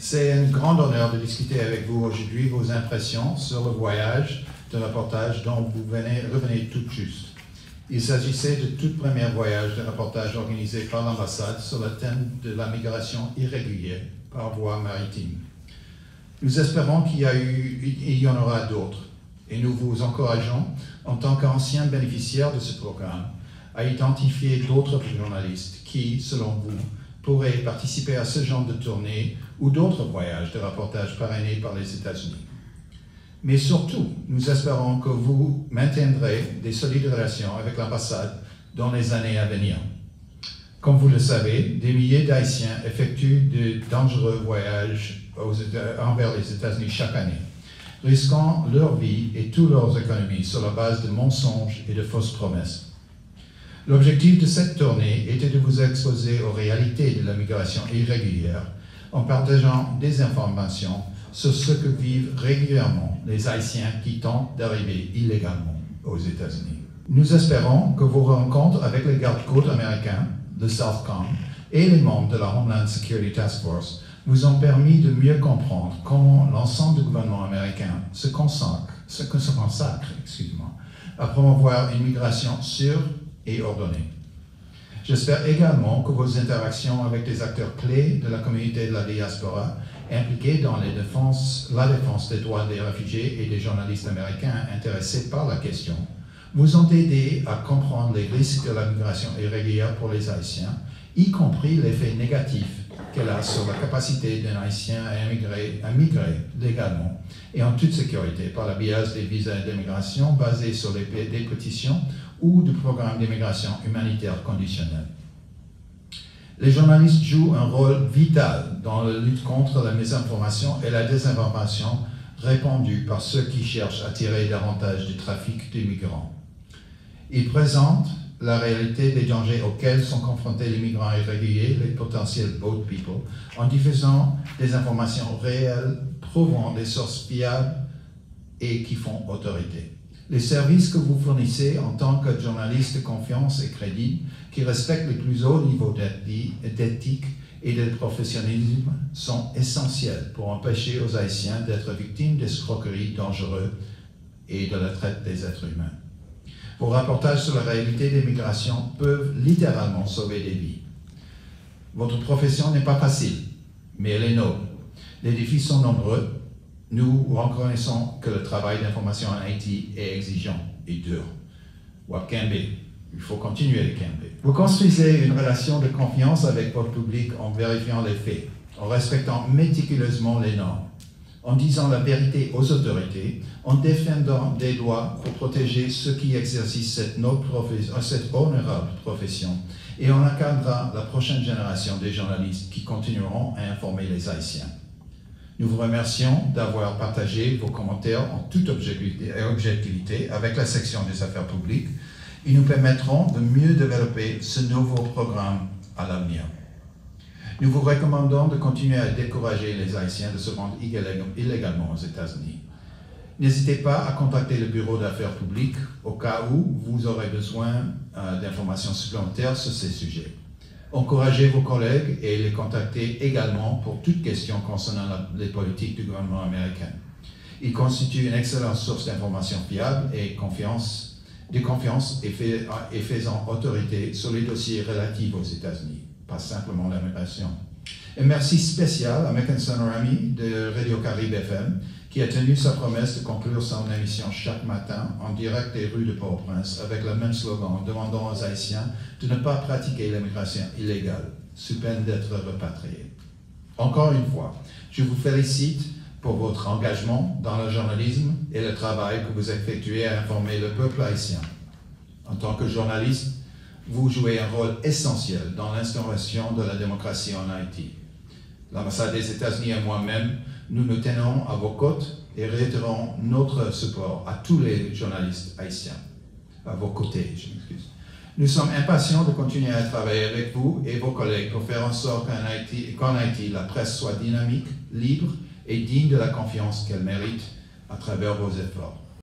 C'est un grand honneur de discuter avec vous aujourd'hui vos impressions sur le voyage de reportage dont vous revenez tout juste. Il s'agissait de tout premier voyage de reportage organisé par l'ambassade sur le thème de la migration irrégulière par voie maritime. Nous espérons qu'il y en aura d'autres et nous vous encourageons, en tant qu'anciens bénéficiaires de ce programme, à identifier d'autres journalistes qui, selon vous, pourraient participer à ce genre de tournée ou d'autres voyages de reportage parrainés par les États-Unis. Mais surtout, nous espérons que vous maintiendrez des solides relations avec l'ambassade dans les années à venir. Comme vous le savez, des milliers d'Haïtiens effectuent de dangereux voyages envers les États-Unis chaque année, risquant leur vie et toutes leurs économies sur la base de mensonges et de fausses promesses. L'objectif de cette tournée était de vous exposer aux réalités de la migration irrégulière en partageant des informations sur ce que vivent régulièrement les Haïtiens qui tentent d'arriver illégalement aux États-Unis. Nous espérons que vos rencontres avec les gardes-côtes américains, le SOUTHCOM, et les membres de la Homeland Security Task Force vous ont permis de mieux comprendre comment l'ensemble du gouvernement américain se consacre à promouvoir une migration sûre et ordonnée. J'espère également que vos interactions avec des acteurs clés de la communauté de la diaspora impliqués dans la défense des droits des réfugiés et des journalistes américains intéressés par la question vous ont aidé à comprendre les risques de la migration irrégulière pour les Haïtiens, y compris l'effet négatif qu'elle a sur la capacité d'un Haïtien à migrer légalement et en toute sécurité par la biais des visas d'immigration basés sur des pétitions ou du programme d'immigration humanitaire conditionnel. Les journalistes jouent un rôle vital dans la lutte contre la mésinformation et la désinformation répandue par ceux qui cherchent à tirer davantage du trafic de migrants. Ils présentent la réalité des dangers auxquels sont confrontés les migrants irréguliers, les potentiels boat people, en diffusant des informations réelles prouvant des sources fiables et qui font autorité. Les services que vous fournissez en tant que journaliste de confiance et crédible, qui respectent les plus hauts niveaux d'éthique et de professionnalisme, sont essentiels pour empêcher aux Haïtiens d'être victimes d'escroqueries dangereuses et de la traite des êtres humains. Vos reportages sur la réalité des migrations peuvent littéralement sauver des vies. Votre profession n'est pas facile, mais elle est noble. Les défis sont nombreux. Nous reconnaissons que le travail d'information en Haïti est exigeant et dur. Wakembe, il faut continuer le Kembe. Vous construisez une relation de confiance avec votre public en vérifiant les faits, en respectant méticuleusement les normes, en disant la vérité aux autorités, en défendant des droits pour protéger ceux qui exercent cette honorable profession et en encadrant la prochaine génération des journalistes qui continueront à informer les Haïtiens. Nous vous remercions d'avoir partagé vos commentaires en toute objectivité avec la section des affaires publiques. Ils nous permettront de mieux développer ce nouveau programme à l'avenir. Nous vous recommandons de continuer à décourager les Haïtiens de se rendre illégalement aux États-Unis. N'hésitez pas à contacter le Bureau d'affaires publiques au cas où vous aurez besoin d'informations supplémentaires sur ces sujets. Encouragez vos collègues et les contactez également pour toute question concernant les politiques du gouvernement américain. Ils constituent une excellente source d'informations fiables et de confiance et faisant autorité sur les dossiers relatifs aux États-Unis, pas simplement la migration. Un merci spécial à Mackensen Rami de Radio Caribe FM qui a tenu sa promesse de conclure son émission chaque matin en direct des rues de Port-au-Prince avec le même slogan demandant aux Haïtiens de ne pas pratiquer l'immigration illégale, sous peine d'être repatriés. Encore une fois, je vous félicite pour votre engagement dans le journalisme et le travail que vous effectuez à informer le peuple haïtien. En tant que journaliste, vous jouez un rôle essentiel dans l'instauration de la démocratie en Haïti. L'ambassade des États-Unis et moi-même, nous nous tenons à vos côtes et réitérons notre support à tous les journalistes haïtiens. À vos côtés, je m'excuse. Nous sommes impatients de continuer à travailler avec vous et vos collègues pour faire en sorte qu'en Haïti, la presse soit dynamique, libre et digne de la confiance qu'elle mérite à travers vos efforts.